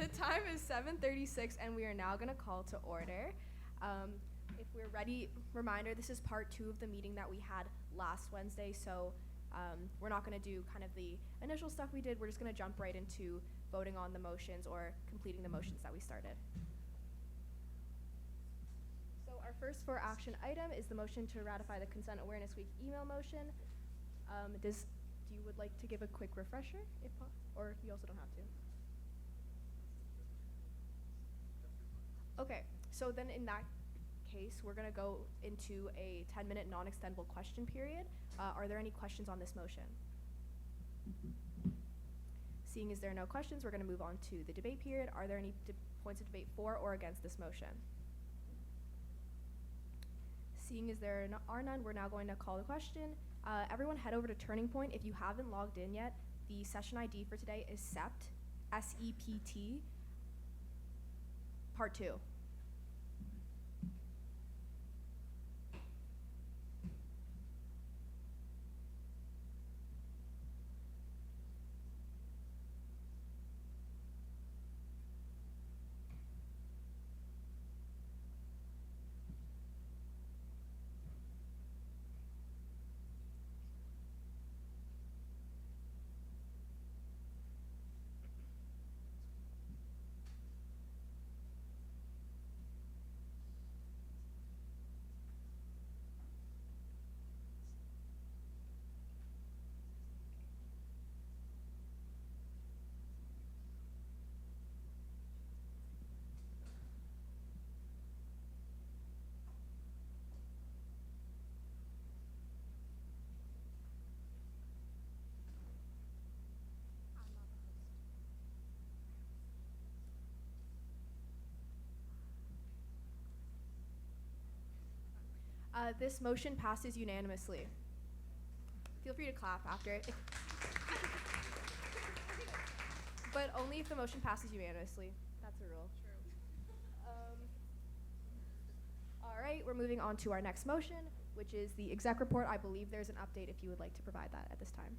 The time is 7:36, and we are now going to call to order. If we're ready, reminder, this is part 2 of the meeting that we had last Wednesday, so we're not going to do kind of the initial stuff we did. We're just going to jump right into voting on the motions or completing the motions that we started. So our first for action item is the motion to ratify the Consent Awareness Week email motion. Do you would like to give a quick refresher, or you also don't have to? Okay, so then in that case, we're going to go into a 10-minute non-extendable question period. Are there any questions on this motion? Seeing as there are no questions, we're going to move on to the debate period. Are there any points of debate for or against this motion? Seeing as there are none, we're now going to call the question. Everyone head over to Turning Point. If you haven't logged in yet, the session ID for today is SEPT, S-E-P-T, Part 2. This motion passes unanimously. Feel free to clap after it. But only if the motion passes unanimously. That's a rule. True. All right, we're moving on to our next motion, which is the exec report. I believe there's an update if you would like to provide that at this time.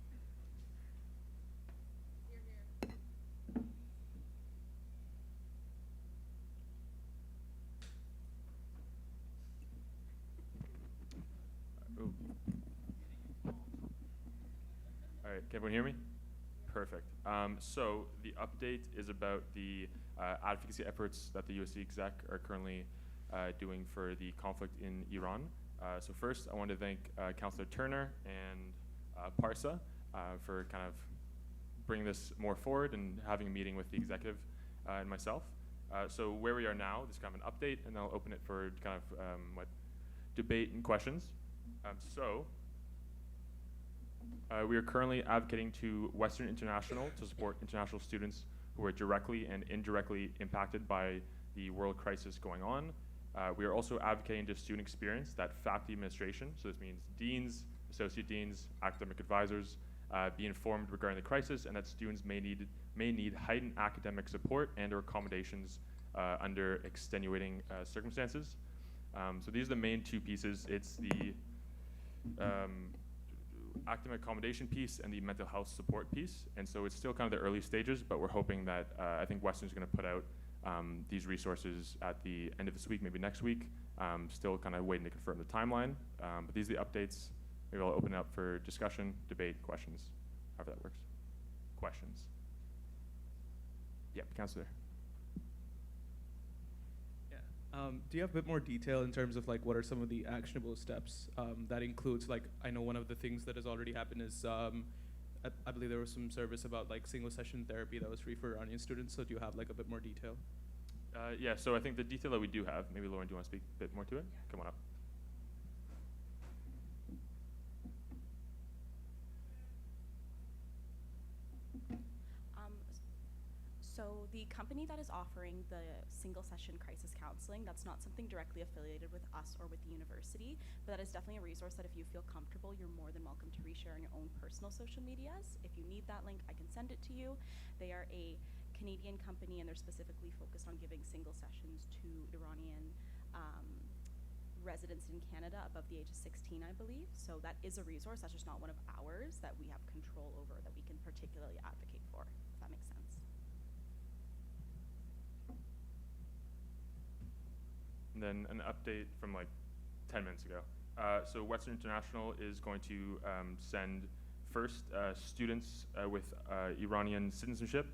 All right, can everyone hear me? Perfect. So the update is about the advocacy efforts that the USC exec are currently doing for the conflict in Iran. So first, I want to thank Councillor Turner and Parsa for kind of bringing this more forward and having a meeting with the executive and myself. So where we are now, this is kind of an update, and I'll open it for kind of debate and questions. We are currently advocating to Western International to support international students who are directly and indirectly impacted by the world crisis going on. We are also advocating to student experience that faculty administration, so this means deans, associate deans, academic advisors, be informed regarding the crisis, and that students may need heightened academic support and or accommodations under extenuating circumstances. So these are the main two pieces. It's the academic accommodation piece and the mental health support piece. And so it's still kind of the early stages, but we're hoping that I think Western's going to put out these resources at the end of this week, maybe next week. Still kind of waiting to confirm the timeline. But these are the updates. Maybe I'll open it up for discussion, debate, questions, however that works. Questions? Yep, Councillor. Do you have a bit more detail in terms of like what are some of the actionable steps that includes, like, I know one of the things that has already happened is I believe there was some service about like single session therapy that was free for Iranian students. So do you have like a bit more detail? Yeah, so I think the detail that we do have, maybe Lauren, do you want to speak a bit more to it? Yeah. Come on up. So the company that is offering the single session crisis counseling, that's not something directly affiliated with us or with the university, but that is definitely a resource that if you feel comfortable, you're more than welcome to reshare on your own personal social medias. If you need that link, I can send it to you. They are a Canadian company, and they're specifically focused on giving single sessions to Iranian residents in Canada above the age of 16, I believe. So that is a resource. That's just not one of ours that we have control over, that we can particularly advocate for, if that makes sense. then an update from like 10 minutes ago. So Western International is going to send first students with Iranian citizenship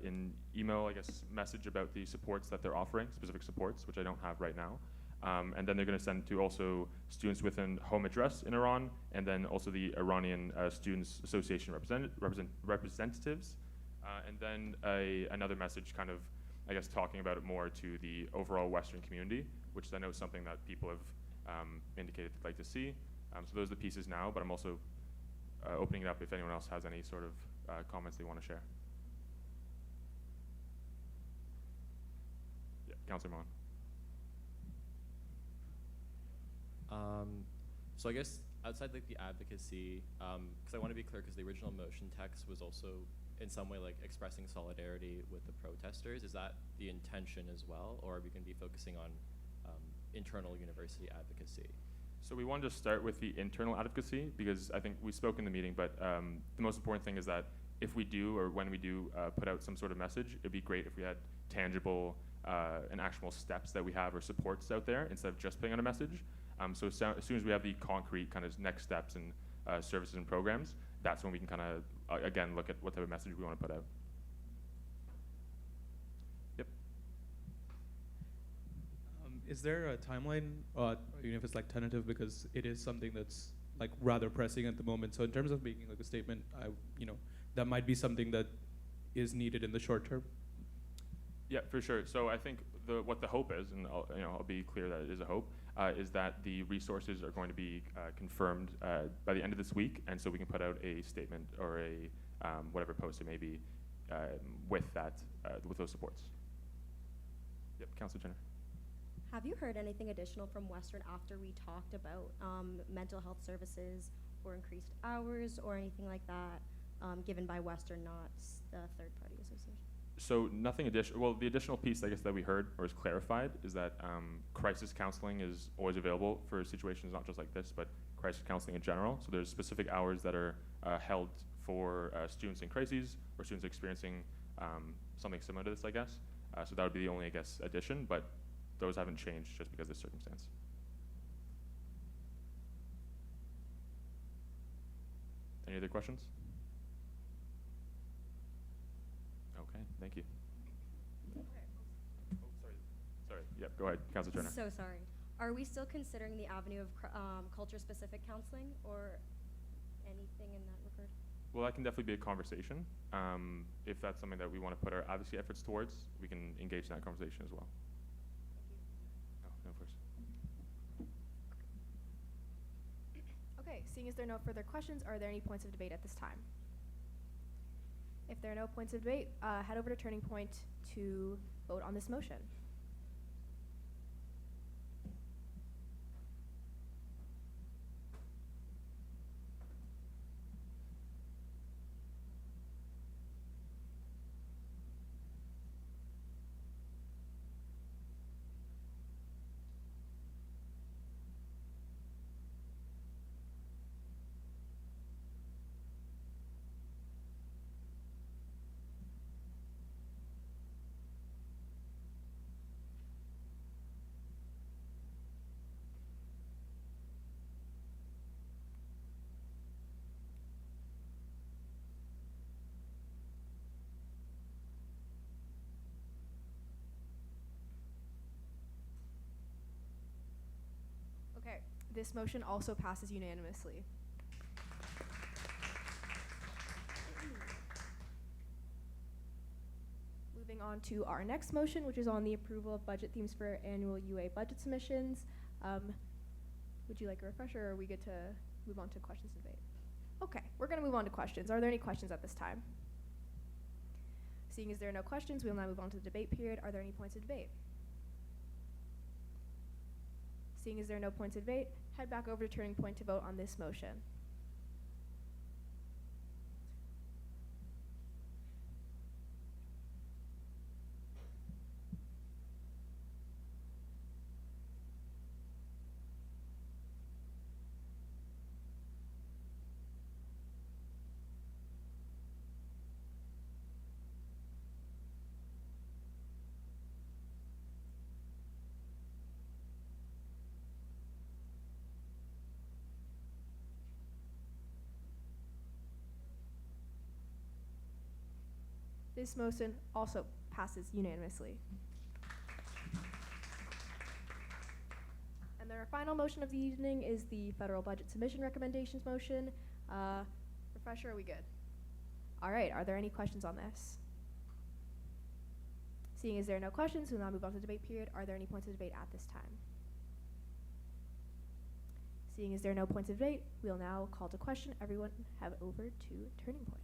in email, I guess, message about the supports that they're offering, specific supports, which I don't have right now. And then they're going to send to also students with an home address in Iran, and then also the Iranian Students Association representatives. And then another message kind of, I guess, talking about it more to the overall Western community, which I know is something that people have indicated they'd like to see. So those are the pieces now, but I'm also opening it up if anyone else has any sort of comments they want to share. Yeah, Councillor Mon. So I guess outside like the advocacy, because I want to be clear, because the original motion text was also in some way like expressing solidarity with the protesters. Is that the intention as well, or are we going to be focusing on internal university advocacy? So we wanted to start with the internal advocacy because I think we spoke in the meeting, but the most important thing is that if we do or when we do put out some sort of message, it'd be great if we had tangible and actionable steps that we have or supports out there instead of just putting out a message. So as soon as we have the concrete kind of next steps and services and programs, that's when we can kind of, again, look at what type of message we want to put out. Yep. Is there a timeline, even if it's like tentative, because it is something that's like rather pressing at the moment? So in terms of making like a statement, that might be something that is needed in the short term. Yeah, for sure. So I think what the hope is, and I'll be clear that it is a hope, is that the resources are going to be confirmed by the end of this week, and so we can put out a statement or a whatever post it may be with those supports. Yep, Councillor Jenner. Have you heard anything additional from Western after we talked about mental health services or increased hours or anything like that given by Western, not the third-party association? So nothing additional. Well, the additional piece, I guess, that we heard or is clarified is that crisis counseling is always available for situations not just like this, but crisis counseling in general. So there's specific hours that are held for students in crises or students experiencing something similar to this, I guess. So that would be the only, I guess, addition, but those haven't changed just because of the circumstance. Any other questions? Okay, thank you. Oh, sorry. Yep, go ahead, Councillor Turner. So sorry. Are we still considering the avenue of culture-specific counseling or anything in that regard? Well, that can definitely be a conversation. If that's something that we want to put our advocacy efforts towards, we can engage in that conversation as well. No, of course. Okay, seeing as there are no further questions, are there any points of debate at this time? If there are no points of debate, head over to Turning Point to vote on this motion. Okay, this motion also passes unanimously. Moving on to our next motion, which is on the approval of budget themes for annual UA budget submissions. Would you like a refresher, or are we good to move on to questions and debate? Okay, we're going to move on to questions. Are there any questions at this time? Seeing as there are no questions, we will now move on to the debate period. Are there any points of debate? Seeing as there are no points of debate, head back over to Turning Point to vote on this motion. This motion also passes unanimously. And then our final motion of the evening is the federal budget submission recommendations motion. Refresher, are we good? All right, are there any questions on this? Seeing as there are no questions, we'll now move on to the debate period. Are there any points of debate at this time? Seeing as there are no points of debate, we'll now call to question. Everyone have over to Turning Point.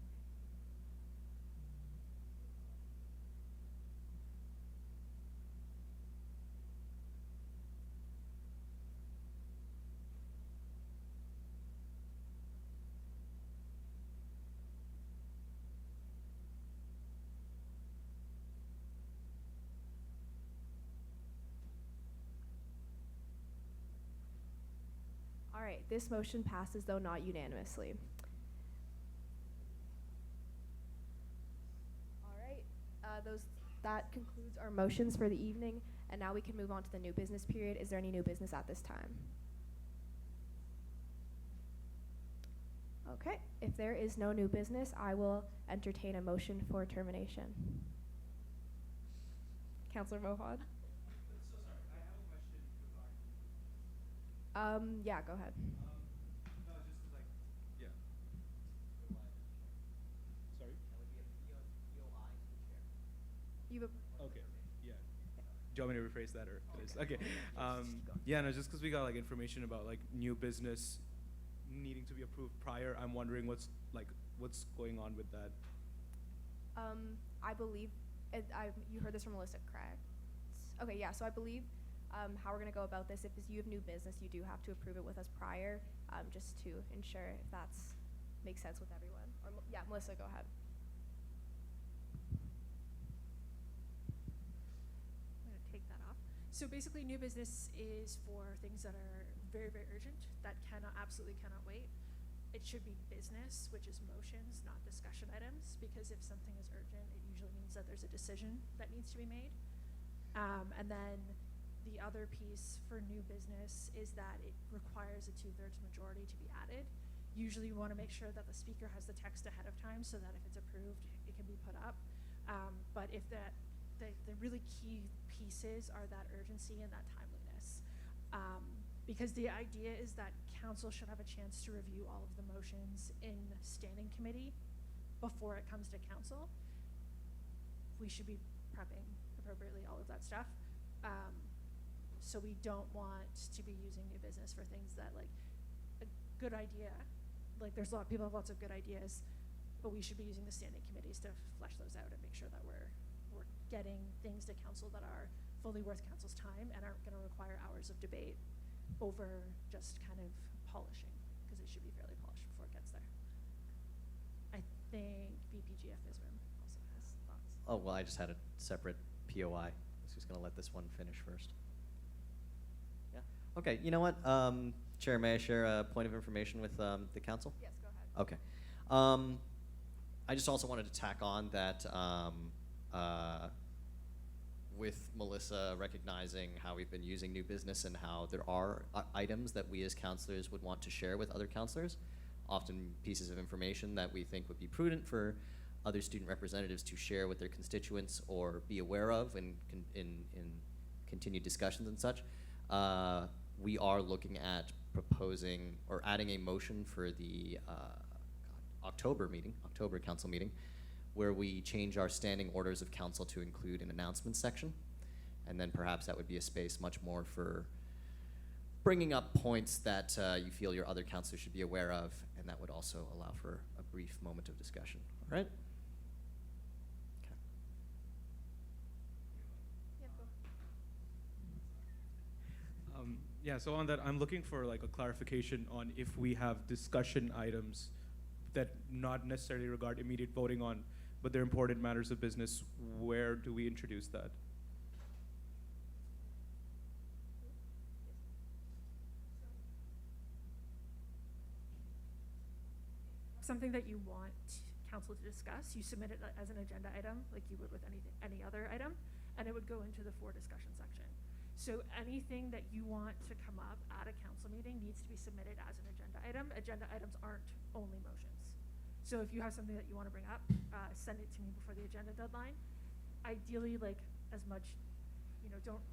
All right, this motion passes, though not unanimously. All right, that concludes our motions for the evening, and now we can move on to the new business period. Is there any new business at this time? Okay, if there is no new business, I will entertain a motion for termination. Councillor Mohad? So sorry, I have a question regarding. Yeah, go ahead. No, just like, yeah. Sorry? You have Okay, yeah. Do you want me to rephrase that or? Okay. Yeah, no, just because we got like information about like new business needing to be approved prior, I'm wondering what's going on with that. I believe, you heard this from Melissa, correct? Okay, yeah, so I believe how we're going to go about this, if you have new business, you do have to approve it with us prior, just to ensure if that's makes sense with everyone. Yeah, Melissa, go ahead. I'm going to take that off. So basically, new business is for things that are very, very urgent, that absolutely cannot wait. It should be business, which is motions, not discussion items, because if something is urgent, it usually means that there's a decision that needs to be made. And then the other piece for new business is that it requires a 2/3 majority to be added. Usually you want to make sure that the speaker has the text ahead of time so that if it's approved, it can be put up. But if the really key pieces are that urgency and that timeliness. Because the idea is that council should have a chance to review all of the motions in standing committee before it comes to council. We should be prepping appropriately all of that stuff. So we don't want to be using new business for things that, like, a good idea, like there's a lot of people have lots of good ideas, but we should be using the standing committees to flesh those out and make sure that we're getting things to council that are fully worth council's time and aren't going to require hours of debate over just kind of polishing, because it should be fairly polished before it gets there. I think BPGF Isram also has thoughts. Oh, well, I just had a separate POI. I was just going to let this one finish first. Yeah. Okay, you know what? Chair, may I share a point of information with the council? Yes, go ahead. Okay. I just also wanted to tack on that with Melissa recognizing how we've been using new business and how there are items that we as councillors would want to share with other councillors, often pieces of information that we think would be prudent for other student representatives to share with their constituents or be aware of in continued discussions and such. We are looking at proposing or adding a motion for the October council meeting, where we change our standing orders of council to include an announcements section. And then perhaps that would be a space much more for bringing up points that you feel your other councillors should be aware of, and that would also allow for a brief moment of discussion. All right? Okay. Yeah, go. Yeah, so on that, I'm looking for like a clarification on if we have discussion items that not necessarily regard immediate voting on, but they're important matters of business. Where do we introduce that? Something that you want council to discuss, you submit it as an agenda item, like you would with any other item, and it would go into the for discussion section. So anything that you want to come up at a council meeting needs to be submitted as an agenda item. Agenda items aren't only motions. So if you have something that you want to bring up, send it to me before the agenda deadline. Ideally, like as much, don't,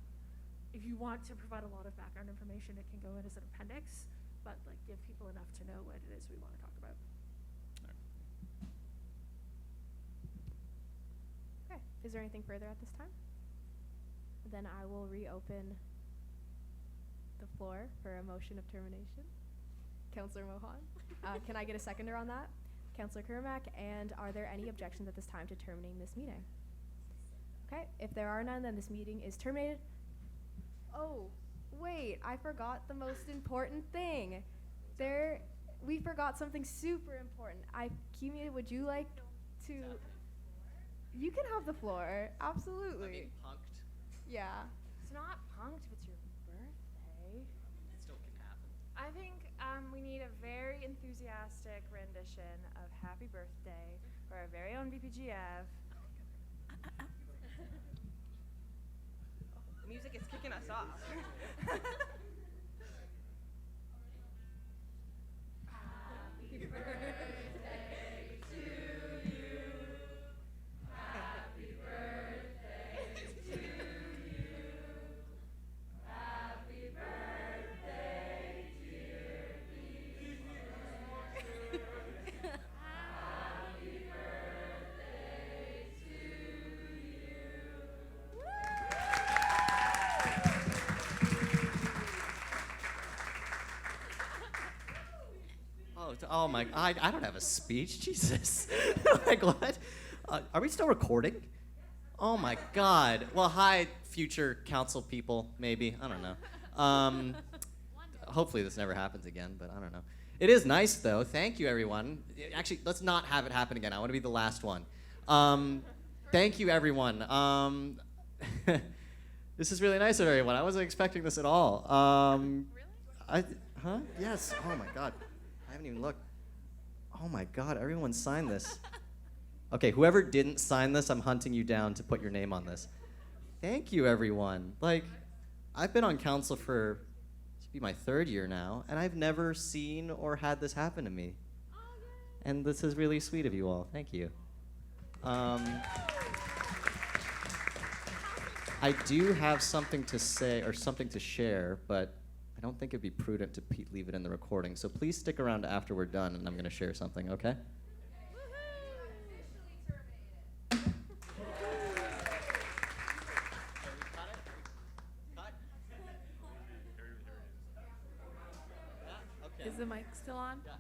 if you want to provide a lot of background information, it can go in as an appendix, but like give people enough to know what it is we want to talk about. Okay, is there anything further at this time? Then I will reopen the floor for a motion of termination. Councillor Mohan, can I get a seconder on that? Councillor Kermack, and are there any objections at this time to terminating this meeting? Okay, if there are none, then this meeting is terminated. Oh, wait, I forgot the most important thing. We forgot something super important. Kimia, would you like to? You can have the floor, absolutely. punked. Yeah. It's not punked if it's your birthday. It still can happen. I think we need a very enthusiastic rendition of Happy Birthday for our very own BPGF. The music is kicking us off. Happy birthday to you. Happy birthday to you. Happy birthday, dear Lisa. Happy birthday to you. Oh my! I don't have a speech. Jesus, like what? Are we still recording? Oh my God! Well, hi, future council people. Maybe I don't know. Hopefully this never happens again, but I don't know. It is nice though. Thank you, everyone. Actually, let's not have it happen again. I want to be the last one. Thank you, everyone. This is really nice of everyone. I wasn't expecting this at all. Really? Huh? Yes. Oh my God. I haven't even looked. Oh my God, everyone signed this. Okay, whoever didn't sign this, I'm hunting you down to put your name on this. Thank you, everyone. Like, I've been on council for, this will be my 3rd year now, and I've never seen or had this happen to me. And this is really sweet of you all. Thank you. I do have something to say or something to share, but I don't think it'd be prudent to leave it in the recording. So please stick around after we're done, and I'm going to share something, okay? Is the mic still on? Yeah.